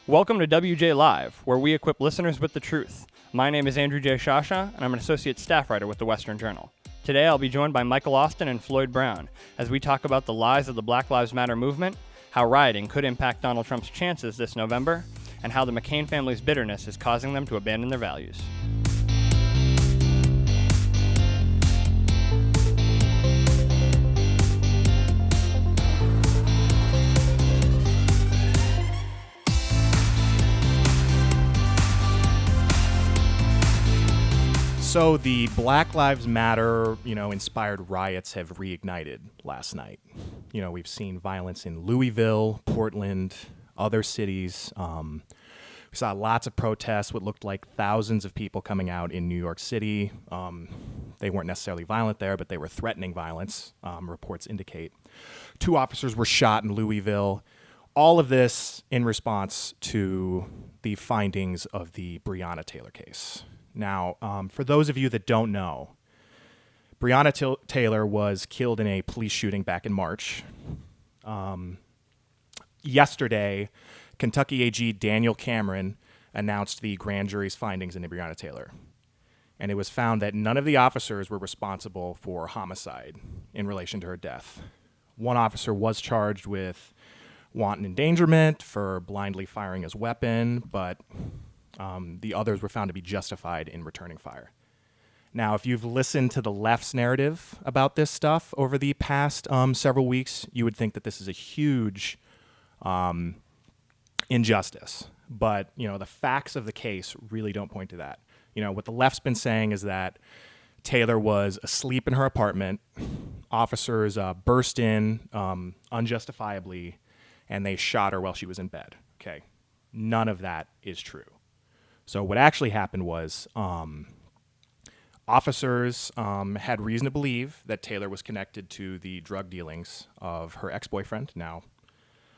Welcome to WJ Live, where we equip listeners with the truth. My name is Andrew J. Sciascia, and I'm an associate staff writer with the Western Journal. Today I'll be joined by Michael Austin and Floyd Brown as we talk about the lies of the Black Lives Matter movement, how rioting could impact Donald Trump's chances this November, and how the McCain family's bitterness is causing them to abandon their values. So the Black Lives Matter, inspired riots have reignited last night. We've seen violence in Louisville, Portland, other cities. We saw lots of protests, what looked like thousands of people coming out in New York City. They weren't necessarily violent there, but they were threatening violence, reports indicate. 2 officers were shot in Louisville. All of this in response to the findings of the Breonna Taylor case. Now, for those of you that don't know, Breonna Taylor was killed in a police shooting back in March. Yesterday, Kentucky AG Daniel Cameron announced the grand jury's findings into Breonna Taylor. And it was found that none of the officers were responsible for homicide in relation to her death. One officer was charged with wanton endangerment for blindly firing his weapon, but the others were found to be justified in returning fire. Now, if you've listened to the left's narrative about this stuff over the past several weeks, you would think that this is a huge injustice. But, the facts of the case really don't point to that. What the left's been saying is that Taylor was asleep in her apartment. Officers burst in unjustifiably, and they shot her while she was in bed. Okay, none of that is true. So what actually happened was officers had reason to believe that Taylor was connected to the drug dealings of her ex-boyfriend. Now,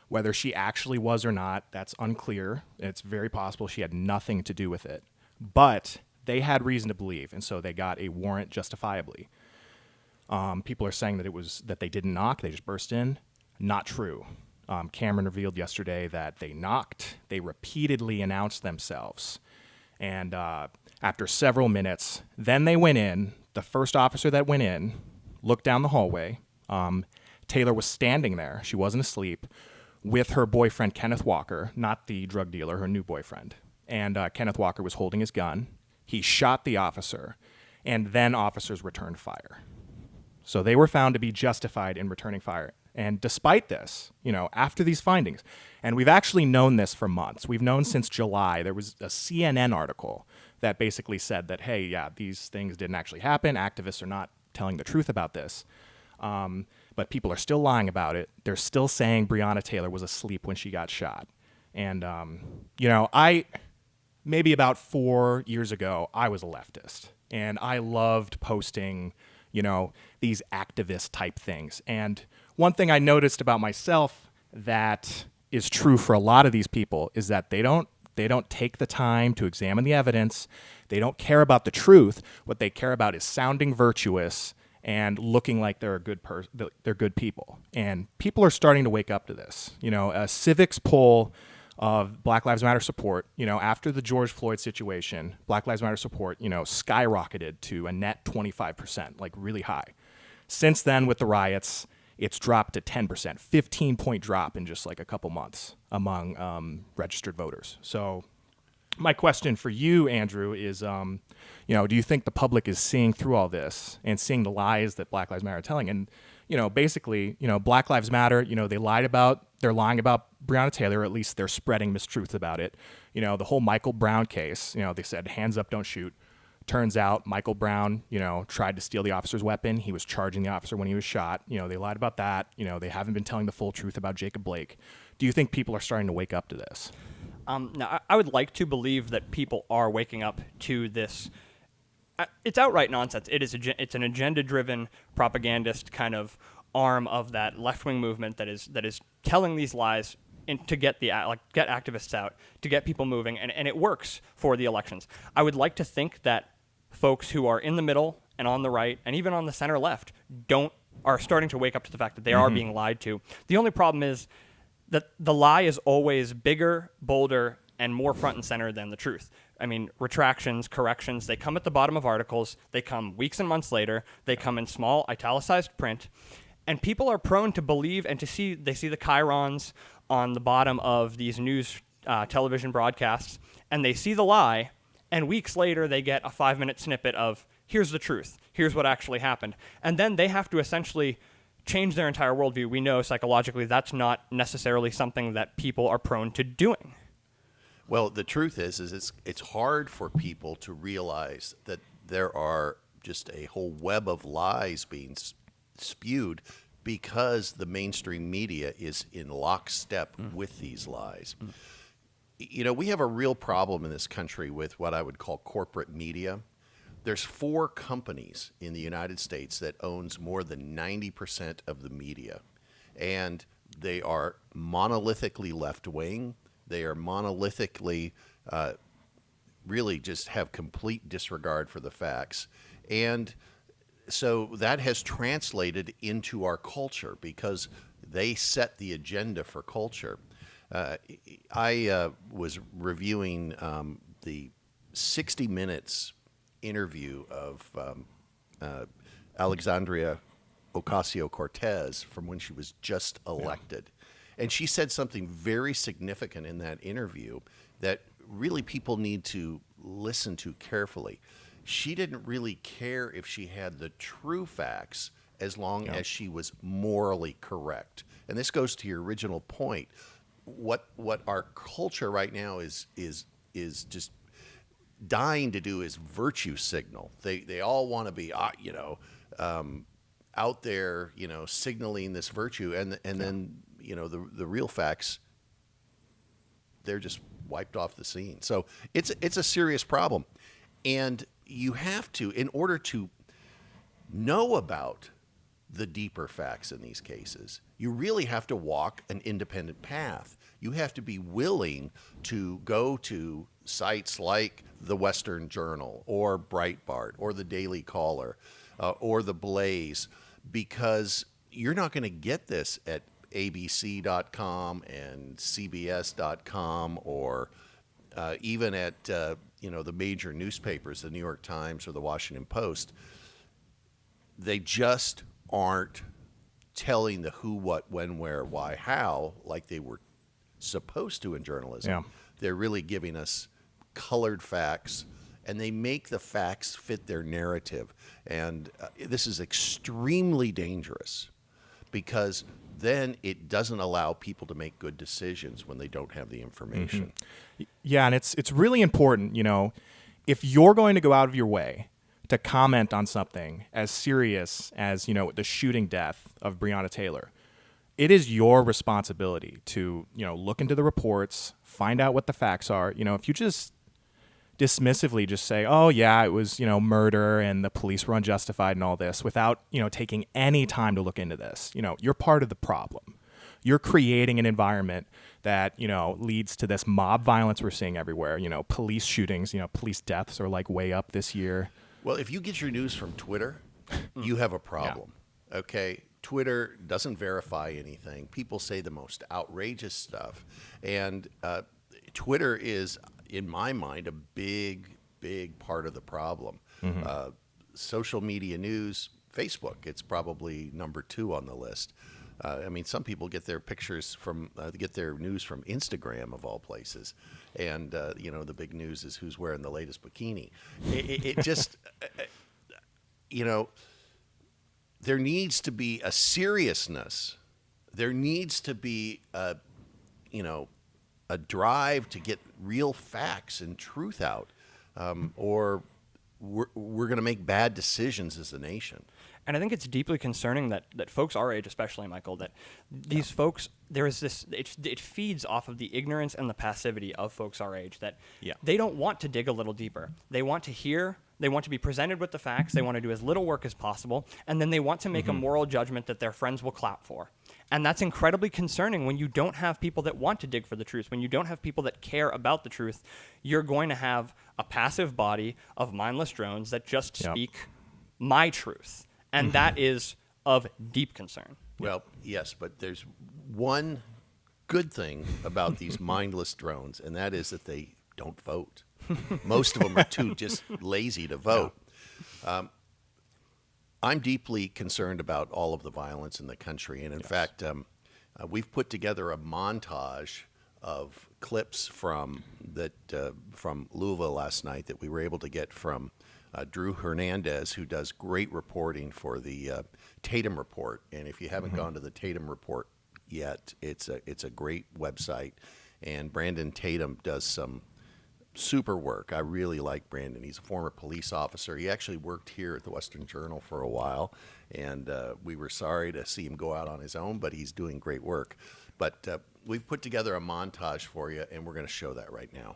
whether she actually was or not, that's unclear. It's very possible she had nothing to do with it. But they had reason to believe, and so they got a warrant justifiably. People are saying that they didn't knock, they just burst in. Not true. Cameron revealed yesterday that they knocked. They repeatedly announced themselves. And after several minutes, then they went in. The first officer that went in looked down the hallway. Taylor was standing there. She wasn't asleep, with her boyfriend, Kenneth Walker, not the drug dealer, her new boyfriend. And Kenneth Walker was holding his gun. He shot the officer, and then officers returned fire. So they were found to be justified in returning fire. And despite this, after these findings, and we've actually known this for months. We've known since July. There was a CNN article that basically said that, hey, yeah, these things didn't actually happen. Activists are not telling the truth about this. But people are still lying about it. They're still saying Breonna Taylor was asleep when she got shot. And, maybe about 4 years ago, I was a leftist. And I loved posting, these activist type things. And one thing I noticed about myself that is true for a lot of these people is that they don't take the time to examine the evidence. They don't care about the truth. What they care about is sounding virtuous and looking like they're they're good people. And people are starting to wake up to this. A civics poll of Black Lives Matter support, after the George Floyd situation, Black Lives Matter support, skyrocketed to a net 25%, like really high. Since then, with the riots, it's dropped to 10%, 15-point drop in just like a couple months among registered voters. So my question for you, Andrew, is, do you think the public is seeing through all this and seeing the lies that Black Lives Matter are telling? And, basically, Black Lives Matter, they're lying about Breonna Taylor, or at least they're spreading mistruths about it. The whole Michael Brown case, they said, hands up, don't shoot. Turns out Michael Brown, tried to steal the officer's weapon. He was charging the officer when he was shot. They lied about that. They haven't been telling the full truth about Jacob Blake. Do you think people are starting to wake up to this? Now, I would like to believe that people are waking up to this. It's outright nonsense. It's an agenda-driven propagandist kind of arm of that left-wing movement that is telling these lies to get get activists out, to get people moving, and it works for the elections. I would like to think that folks who are in the middle and on the right and even on the center left are starting to wake up to the fact that they are being lied to. The only problem is that the lie is always bigger, bolder, and more front and center than the truth. I mean, retractions, corrections, they come at the bottom of articles. They come weeks and months later. They come in small italicized print. And people are prone to believe and they see the chyrons on the bottom of these news television broadcasts, and they see the lie, and weeks later they get a 5-minute snippet of, here's the truth, here's what actually happened. And then they have to essentially change their entire worldview. We know psychologically that's not necessarily something that people are prone to doing. Well, the truth is it's hard for people to realize that there are just a whole web of lies being spewed because the mainstream media is in lockstep with these lies. You know, we have a real problem in this country with what I would call corporate media. There's 4 companies in the United States that owns more than 90% of the media, and they are monolithically left-wing. They are monolithically really just have complete disregard for the facts. And so that has translated into our culture because they set the agenda for culture. I was reviewing the 60 Minutes interview of Alexandria Ocasio-Cortez from when she was just elected. Yeah. And she said something very significant in that interview that really people need to listen to carefully. She didn't really care if she had the true facts as long as she was morally correct. And this goes to your original point. What our culture right now is just dying to do is virtue signal. They all want to be out there, signaling this virtue, and then the real facts, they're just wiped off the scene. So it's a serious problem, and you have to, in order to know about the deeper facts in these cases, you really have to walk an independent path. You have to be willing to go to sites like the Western Journal or Breitbart or the Daily Caller or the Blaze, because you're not going to get this at abc.com and cbs.com or even at the major newspapers, the New York Times or the Washington Post. They just aren't telling the who, what, when, where, why, how like they were supposed to in journalism. Yeah. They're really giving us colored facts, and they make the facts fit their narrative. And this is extremely dangerous because then it doesn't allow people to make good decisions when they don't have the information. Mm-hmm. Yeah, and it's really important, if you're going to go out of your way to comment on something as serious as, the shooting death of Breonna Taylor, it is your responsibility to, look into the reports, find out what the facts are. If you just dismissively just say, oh, yeah, it was, murder and the police were unjustified and all this without, taking any time to look into this, you're part of the problem. You're creating an environment that, leads to this mob violence we're seeing everywhere. Police shootings, police deaths are like way up this year. Well, if you get your news from Twitter, you have a problem. Yeah. Okay? Twitter doesn't verify anything. People say the most outrageous stuff. And Twitter is, in my mind, a big, big part of the problem. Mm-hmm. Social media news, Facebook, it's probably number 2 on the list. Some people get their pictures get their news from Instagram of all places. And, the big news is who's wearing the latest bikini. It just, there needs to be a seriousness. There needs to be a drive to get real facts and truth out, or we're going to make bad decisions as a nation. And I think it's deeply concerning that folks our age, especially, Michael, that these folks, there is this, it feeds off of the ignorance and the passivity of folks our age, that they don't want to dig a little deeper. They want to hear, they want to be presented with the facts, they want to do as little work as possible, and then they want to make a moral judgment that their friends will clap for. And that's incredibly concerning when you don't have people that want to dig for the truth, when you don't have people that care about the truth. You're going to have a passive body of mindless drones that just speak my truth. And that is of deep concern. Well, yes, but there's one good thing about these mindless drones, and that is that they don't vote. Most of them are too just lazy to vote. I'm deeply concerned about all of the violence in the country, and in fact, we've put together a montage of clips from Louisville last night that we were able to get from Drew Hernandez, who does great reporting for the Tatum Report. And if you haven't gone to the Tatum Report yet, it's a great website. And Brandon Tatum does some super work. I really like Brandon. He's a former police officer. He actually worked here at the Western Journal for a while, and we were sorry to see him go out on his own, but he's doing great work. But we've put together a montage for you, and we're going to show that right now.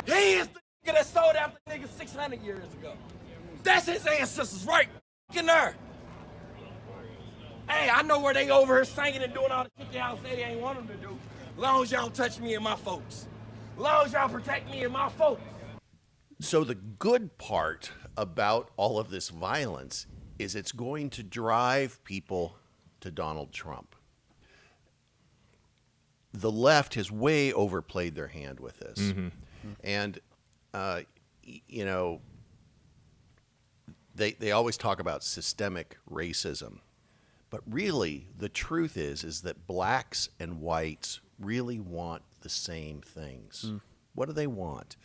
He is the nigga that sold out the nigga 600 years ago. That's his ancestors right in there. Hey, I know where they over here singing and doing all the shit y'all say they ain't want them to do. As long as y'all don't touch me and my folks. As long as y'all protect me and my folks. So the good part about all of this violence is it's going to drive people to Donald Trump. The left has way overplayed their hand with this. Mm-hmm. And, you know, they always talk about systemic racism. But really, the truth is that blacks and whites really want the same things. Mm. What do they want?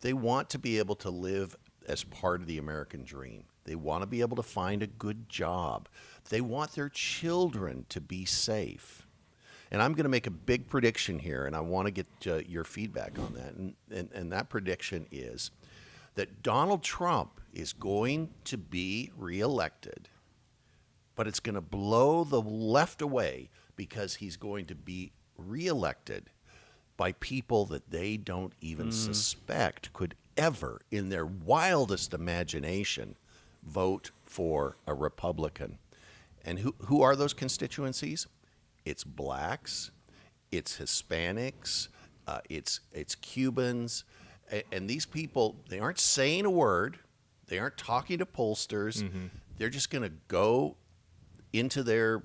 They want to be able to live as part of the American dream. They want to be able to find a good job. They want their children to be safe. And I'm going to make a big prediction here, and I want to get your feedback on that. And that prediction is that Donald Trump is going to be reelected, but it's going to blow the left away because he's going to be reelected by people that they don't even suspect could ever, in their wildest imagination, vote for a Republican. And who are those constituencies? It's blacks, it's Hispanics, it's Cubans, and these people, they aren't saying a word, they aren't talking to pollsters, they're just going to go into their,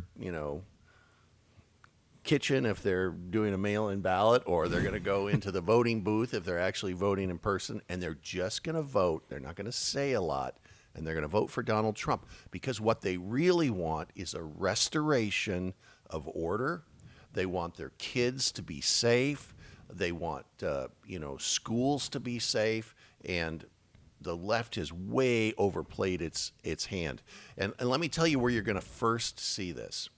kitchen if they're doing a mail-in ballot, or they're going to go into the voting booth if they're actually voting in person, and they're just going to vote. They're not going to say a lot, and they're going to vote for Donald Trump because what they really want is a restoration of order. They want their kids to be safe. They want, schools to be safe, and the left has way overplayed its hand. And let me tell you where you're going to first see this.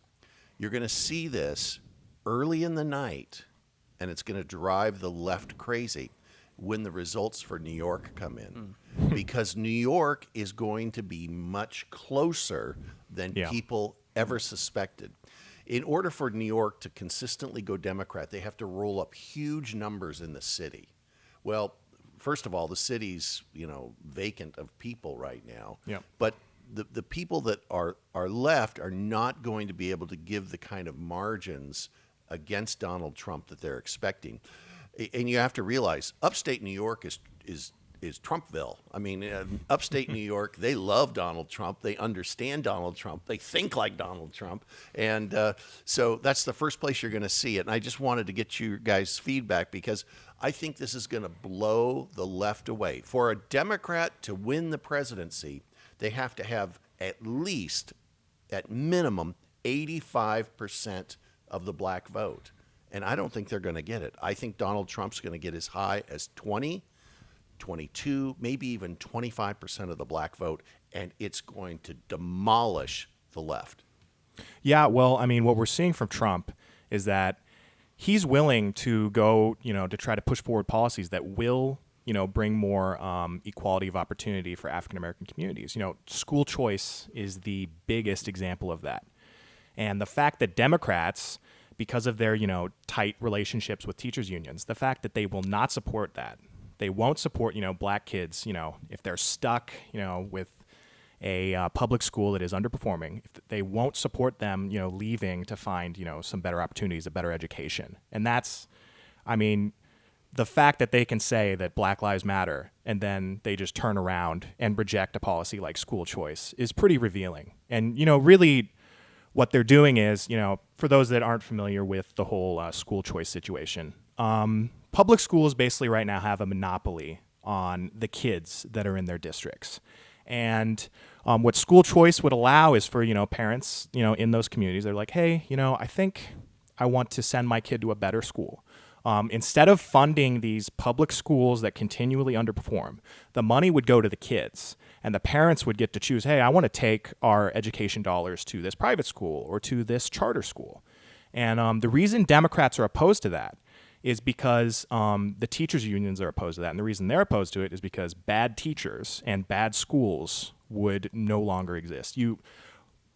You're going to see this early in the night, and it's going to drive the left crazy when the results for New York come in. Because New York is going to be much closer than people ever suspected. In order for New York to consistently go Democrat, they have to roll up huge numbers in the city. Well, first of all, the city's, vacant of people right now. Yep. But the people that are left are not going to be able to give the kind of margins against Donald Trump that they're expecting. And you have to realize upstate New York is Trumpville. I mean, upstate New York, they love Donald Trump. They understand Donald Trump. They think like Donald Trump. And so that's the first place you're going to see it. And I just wanted to get you guys' feedback because I think this is going to blow the left away. For a Democrat to win the presidency, they have to have at least, at minimum, 85% of the black vote. And I don't think they're going to get it. I think Donald Trump's going to get as high as 20, 22, maybe even 25% of the black vote, and it's going to demolish the left. Yeah, well, I mean, what we're seeing from Trump is that he's willing to go, to try to push forward policies that will, bring more equality of opportunity for African-American communities. School choice is the biggest example of that. And the fact that Democrats, because of their, tight relationships with teachers unions, the fact that they will not support that. They won't support, black kids, if they're stuck, with a public school that is underperforming. They won't support them, leaving to find, some better opportunities, a better education. And that's, the fact that they can say that Black Lives Matter and then they just turn around and reject a policy like school choice is pretty revealing. And, really what they're doing is, for those that aren't familiar with the whole school choice situation, public schools basically right now have a monopoly on the kids that are in their districts. And what school choice would allow is for, parents, in those communities, they're like, hey, I think I want to send my kid to a better school. Instead of funding these public schools that continually underperform, the money would go to the kids, and the parents would get to choose, hey, I want to take our education dollars to this private school or to this charter school. And the reason Democrats are opposed to that is because the teachers' unions are opposed to that. And the reason they're opposed to it is because bad teachers and bad schools would no longer exist.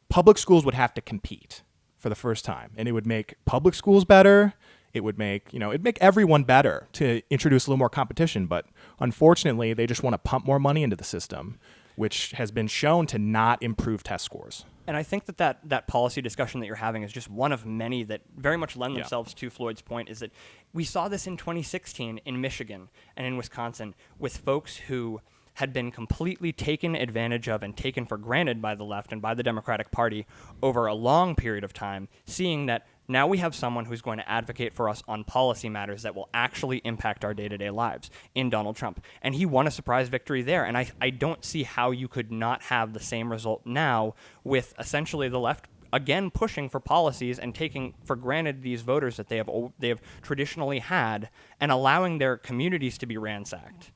Public schools would have to compete for the first time, and it would make public schools better. It would make, it'd make everyone better to introduce a little more competition. But unfortunately, they just want to pump more money into the system, which has been shown to not improve test scores. And I think that policy discussion that you're having is just one of many that very much lend themselves to Floyd's point, is that we saw this in 2016 in Michigan and in Wisconsin with folks who had been completely taken advantage of and taken for granted by the left and by the Democratic Party over a long period of time, seeing that now we have someone who's going to advocate for us on policy matters that will actually impact our day-to-day lives in Donald Trump. And he won a surprise victory there. And I don't see how you could not have the same result now with essentially the left again pushing for policies and taking for granted these voters that they have traditionally had and allowing their communities to be ransacked.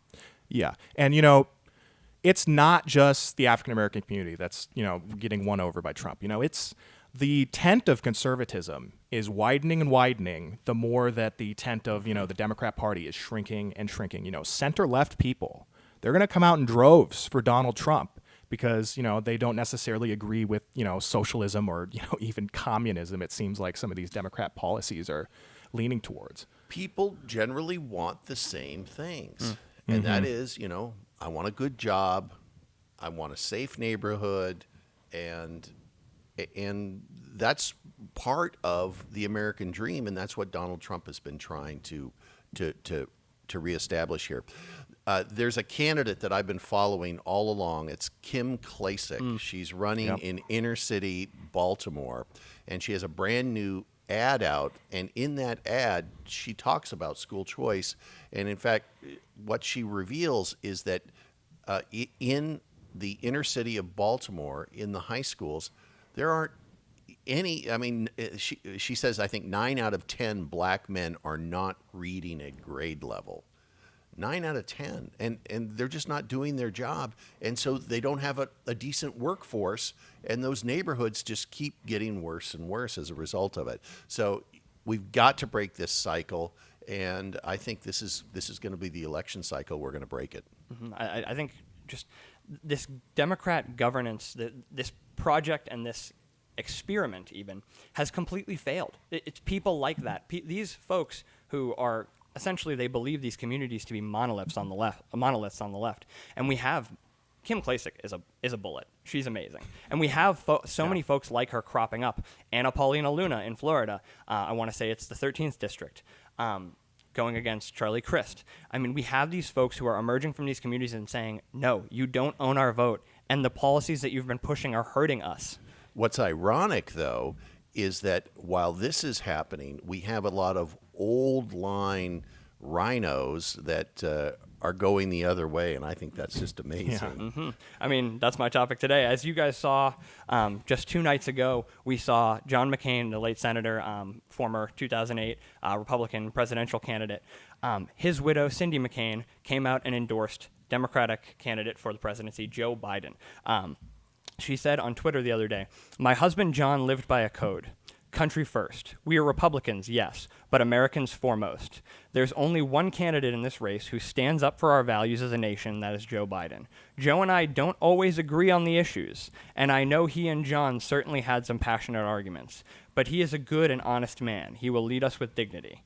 Yeah. And, it's not just the African-American community that's, getting won over by Trump. It's the tent of conservatism is widening and widening the more that the tent of, the Democrat Party is shrinking and shrinking. Center-left people, they're going to come out in droves for Donald Trump because, they don't necessarily agree with, socialism or, even communism. It seems like some of these Democrat policies are leaning towards. People generally want the same things. And that is, I want a good job, I want a safe neighborhood, and that's part of the American dream, and that's what Donald Trump has been trying to reestablish here. There's a candidate that I've been following all along. It's Kim Klacik. She's running in inner city Baltimore, and she has a brand new ad out, and in that ad she talks about school choice. And in fact, what she reveals is that in the inner city of Baltimore, in the high schools, there aren't any, she says, I think 9 out of 10 black men are not reading at grade level. 9 out of 10. And they're just not doing their job. And so they don't have a decent workforce. And those neighborhoods just keep getting worse and worse as a result of it. So we've got to break this cycle. And I think this is going to be the election cycle. We're going to break it. Mm-hmm. I think just this Democrat governance, this project and this experiment even has completely failed. It's people like that. These folks who are essentially, they believe these communities to be monoliths on the left. And we have Kim Klacik is a bullet. She's amazing. And we have many folks like her cropping up. Anna Paulina Luna in Florida. I want to say it's the 13th district. Going against Charlie Crist. We have these folks who are emerging from these communities and saying, no, you don't own our vote, and the policies that you've been pushing are hurting us. What's ironic, though, is that while this is happening, we have a lot of old line rhinos that are going the other way, and I think that's just amazing. Yeah. Mm-hmm. That's my topic today. As you guys saw, just 2 nights ago, we saw John McCain, the late senator, former 2008 Republican presidential candidate. His widow, Cindy McCain, came out and endorsed Democratic candidate for the presidency, Joe Biden. She said on Twitter the other day, "My husband John lived by a code. Country first. We are Republicans, yes, but Americans foremost. There's only one candidate in this race who stands up for our values as a nation, that is Joe Biden. Joe and I don't always agree on the issues, and I know he and John certainly had some passionate arguments, but he is a good and honest man. He will lead us with dignity."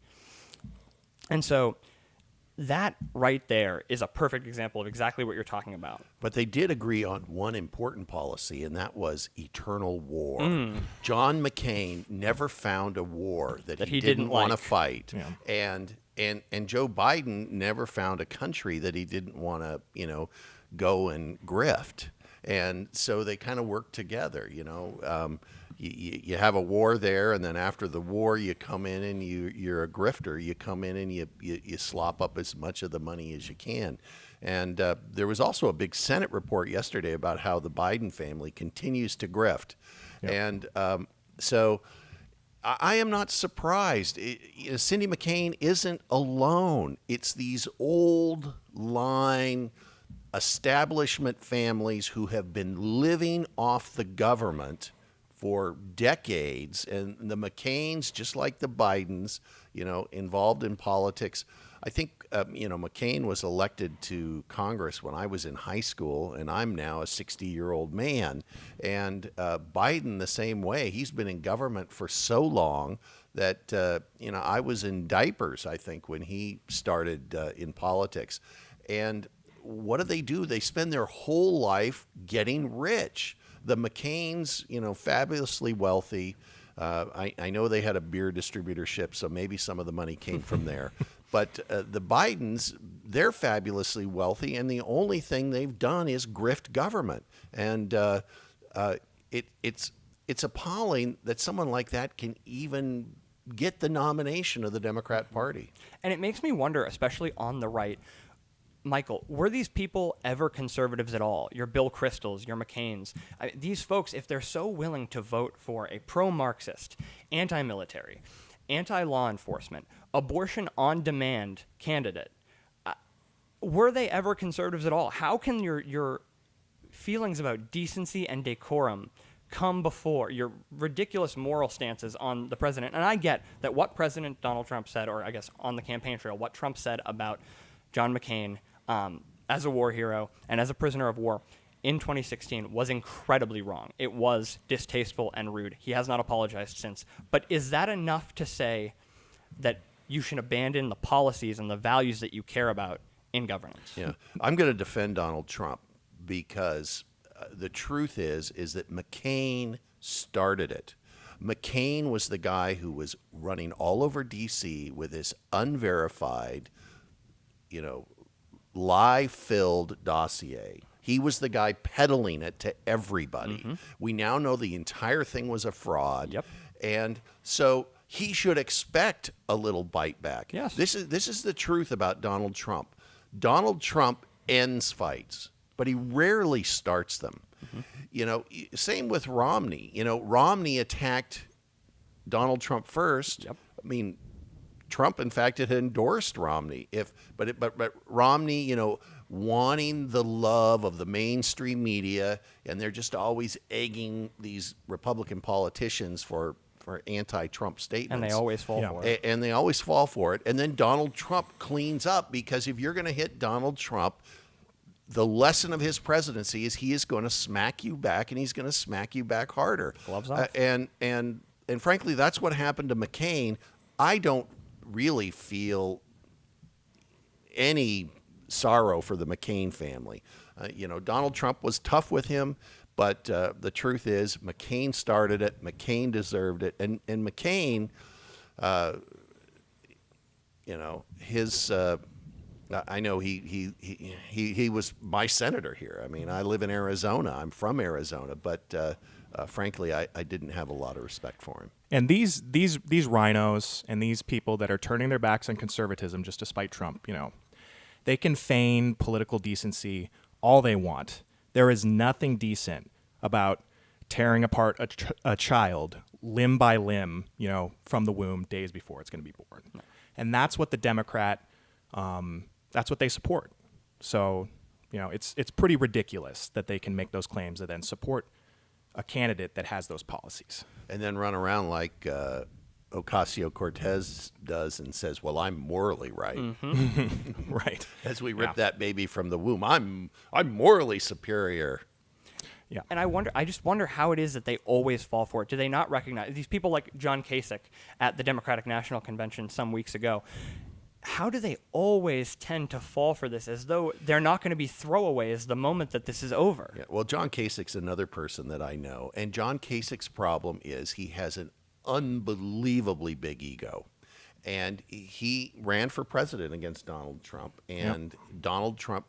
And so that right there is a perfect example of exactly what you're talking about. But they did agree on one important policy, and that was eternal war. John McCain never found a war that he didn't want to fight. Yeah. And and Joe Biden never found a country that he didn't want to, go and grift. And so they kind of work together, you have a war there, and then after the war, you come in and you're a grifter. You come in and you slop up as much of the money as you can. And there was also a big Senate report yesterday about how the Biden family continues to grift. Yep. And so I am not surprised. Cindy McCain isn't alone. It's these old line establishment families who have been living off the government for decades, and the McCains, just like the Bidens, involved in politics. I think, McCain was elected to Congress when I was in high school, and I'm now a 60-year-old man. And Biden, the same way. He's been in government for so long that, I was in diapers, I think, when he started in politics. And what do? They spend their whole life getting rich. The McCains, fabulously wealthy. I know they had a beer distributorship, so maybe some of the money came from there. But the Bidens, they're fabulously wealthy, and the only thing they've done is grift government. And it's appalling that someone like that can even get the nomination of the Democrat Party. And it makes me wonder, especially on the right, Michael, were these people ever conservatives at all? Your Bill Kristols, your McCains. These folks, if they're so willing to vote for a pro-Marxist, anti-military, anti-law enforcement, abortion-on-demand candidate, were they ever conservatives at all? How can your feelings about decency and decorum come before your ridiculous moral stances on the president? And I get that what President Donald Trump said, or I guess on the campaign trail, what Trump said about John McCain as a war hero and as a prisoner of war in 2016 was incredibly wrong. It was distasteful and rude. He has not apologized since. But is that enough to say that you should abandon the policies and the values that you care about in governance? Yeah, I'm going to defend Donald Trump because the truth is that McCain started it. McCain was the guy who was running all over D.C. with this unverified, lie-filled dossier. He was the guy peddling it to everybody. Mm-hmm. We now know the entire thing was a fraud. Yep. And so he should expect a little bite back. Yes. This is the truth about Donald Trump. Donald Trump ends fights, but he rarely starts them. Mm-hmm. Same with Romney. Romney attacked Donald Trump first. Yep. I mean, Trump, in fact, had endorsed Romney. But Romney, wanting the love of the mainstream media, and they're just always egging these Republican politicians for anti-Trump statements. And they always fall for it. And they always fall for it. And then Donald Trump cleans up, because if you're going to hit Donald Trump, the lesson of his presidency is he is going to smack you back, and he's going to smack you back harder. Gloves off. And frankly, that's what happened to McCain. I don't really feel any sorrow for the McCain family. Donald Trump was tough with him, but the truth is McCain started it. McCain deserved it. And McCain, his I know he was my senator here. I mean, I live in Arizona. I'm from Arizona, but frankly, I didn't have a lot of respect for him. And these rhinos and these people that are turning their backs on conservatism just to spite Trump, they can feign political decency all they want. There is nothing decent about tearing apart a child limb by limb, from the womb days before it's going to be born. No. And that's what the Democrat, that's what they support. So, it's pretty ridiculous that they can make those claims and then support a candidate that has those policies. And then run around like Ocasio-Cortez does and says, well, I'm morally right. Mm-hmm. Right. As we rip that baby from the womb, I'm morally superior. Yeah. And I just wonder how it is that they always fall for it. Do they not recognize these people like John Kasich at the Democratic National Convention some weeks ago? How do they always tend to fall for this, as though they're not going to be throwaways the moment that this is over? Yeah, well, John Kasich's another person that I know, and John Kasich's problem is he has an unbelievably big ego. and he ran for president against Donald Trump, and Donald Trump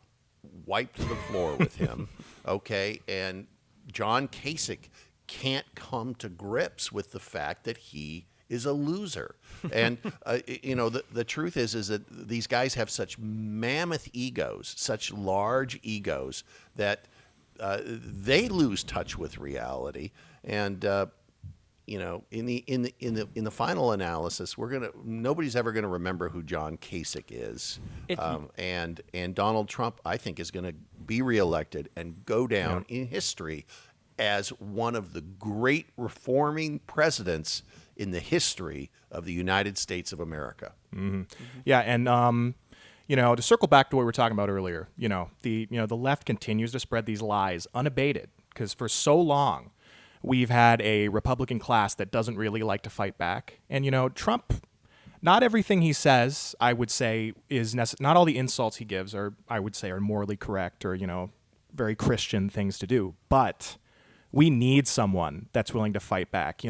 wiped the floor with him. Okay, and John Kasich can't come to grips with the fact that he is a loser. And the truth is that these guys have such mammoth egos, such large egos, that they lose touch with reality. And in the final analysis, nobody's ever gonna remember who John Kasich is. And Donald Trump, I think, is gonna be reelected and go down in history as one of the great reforming presidents in the history of the United States of America. Mm-hmm. Yeah, and to circle back to what we were talking about earlier, the left continues to spread these lies unabated, because for so long we've had a Republican class that doesn't really like to fight back. And Trump, not everything he says, I would say, is not all the insults he gives are morally correct or very Christian things to do, but we need someone that's willing to fight back.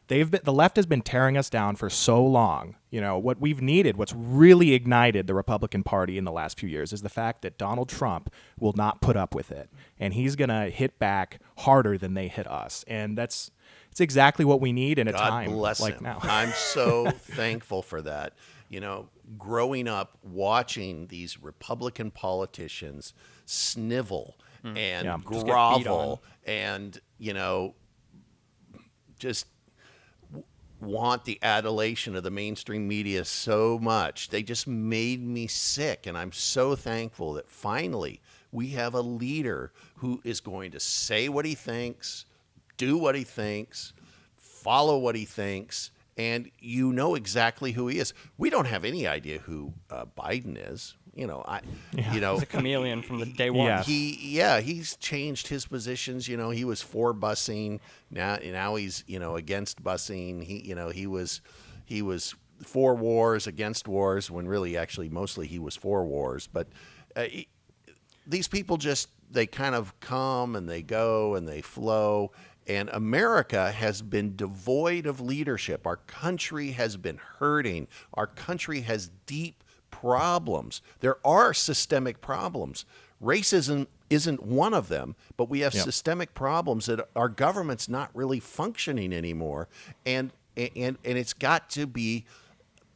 The left has been tearing us down for so long. What we've needed, what's really ignited the Republican Party in the last few years, is the fact that Donald Trump will not put up with it, and he's gonna hit back harder than they hit us. And it's exactly what we need in a time bless like him. now. I'm so thankful for that. Growing up watching these Republican politicians snivel and grovel and just want the adulation of the mainstream media so much. They just made me sick, and I'm so thankful that finally we have a leader who is going to say what he thinks, do what he thinks, follow what he thinks, and exactly who he is. We don't have any idea who Biden is. He's a chameleon from the day one. Yeah. He's changed his positions. He was for busing. Now he's against busing. He was for wars, against wars, when really actually mostly he was for wars. But these people they kind of come and they go and they flow. And America has been devoid of leadership. Our country has been hurting. Our country has deep problems. There are systemic problems. Racism isn't one of them, but we have systemic problems that our government's not really functioning anymore. And it's got to be,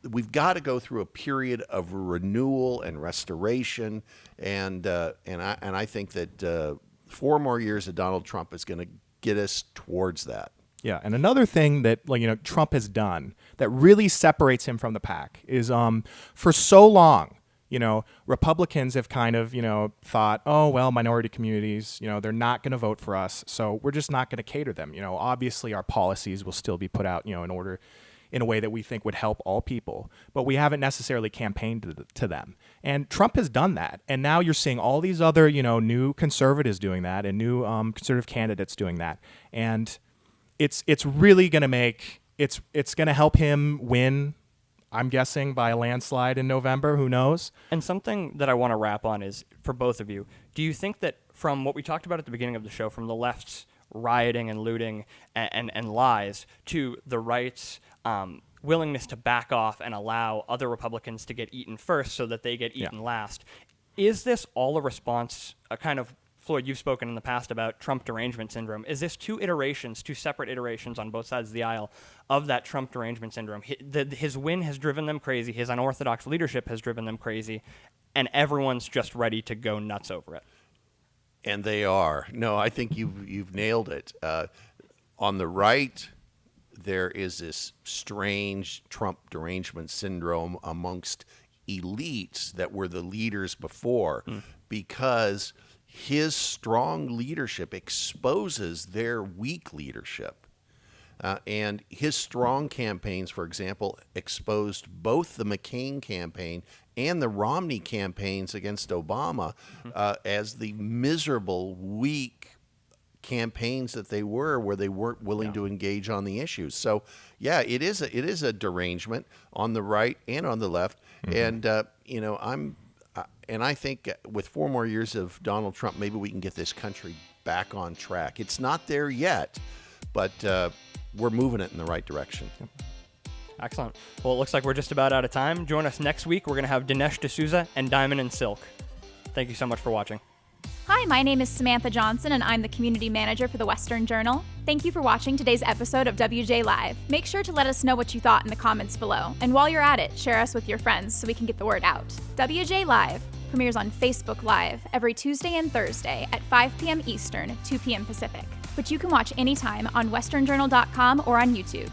we've got to go through a period of renewal and restoration. And I think that 4 more years of Donald Trump is going to get us towards that. Yeah, and another thing that Trump has done that really separates him from the pack is for so long, Republicans have kind of thought, oh well, minority communities, they're not going to vote for us, so we're just not going to cater them. Obviously our policies will still be put out in a way that we think would help all people, but we haven't necessarily campaigned to them. And Trump has done that, and now you're seeing all these other new conservatives doing that, and new conservative candidates doing that, and it's really going to make it's going to help him win, I'm guessing, by a landslide in November. Who knows? And something that I want to wrap on is, for both of you, do you think that from what we talked about at the beginning of the show, from the left's rioting and looting and lies to the right's willingness to back off and allow other Republicans to get eaten first so that they get eaten last, is this all a response, a kind of, Floyd, you've spoken in the past about Trump derangement syndrome. Is this two separate iterations on both sides of the aisle of that Trump derangement syndrome? His win has driven them crazy. His unorthodox leadership has driven them crazy. And everyone's just ready to go nuts over it. And they are. No, I think you've nailed it. On the right, there is this strange Trump derangement syndrome amongst elites that were the leaders before, because his strong leadership exposes their weak leadership. And his strong campaigns, for example, exposed both the McCain campaign and the Romney campaigns against Obama as the miserable, weak campaigns that they were, where they weren't willing to engage on the issues. So, yeah, it is a derangement on the right and on the left. And I think with 4 more years of Donald Trump, maybe we can get this country back on track. It's not there yet, but we're moving it in the right direction. Excellent. Well, it looks like we're just about out of time. Join us next week. We're going to have Dinesh D'Souza and Diamond and Silk. Thank you so much for watching. Hi, my name is Samantha Johnson, and I'm the community manager for the Western Journal. Thank you for watching today's episode of WJ Live. Make sure to let us know what you thought in the comments below. And while you're at it, share us with your friends so we can get the word out. WJ Live premieres on Facebook Live every Tuesday and Thursday at 5 p.m. Eastern, 2 p.m. Pacific. But you can watch anytime on westernjournal.com or on YouTube.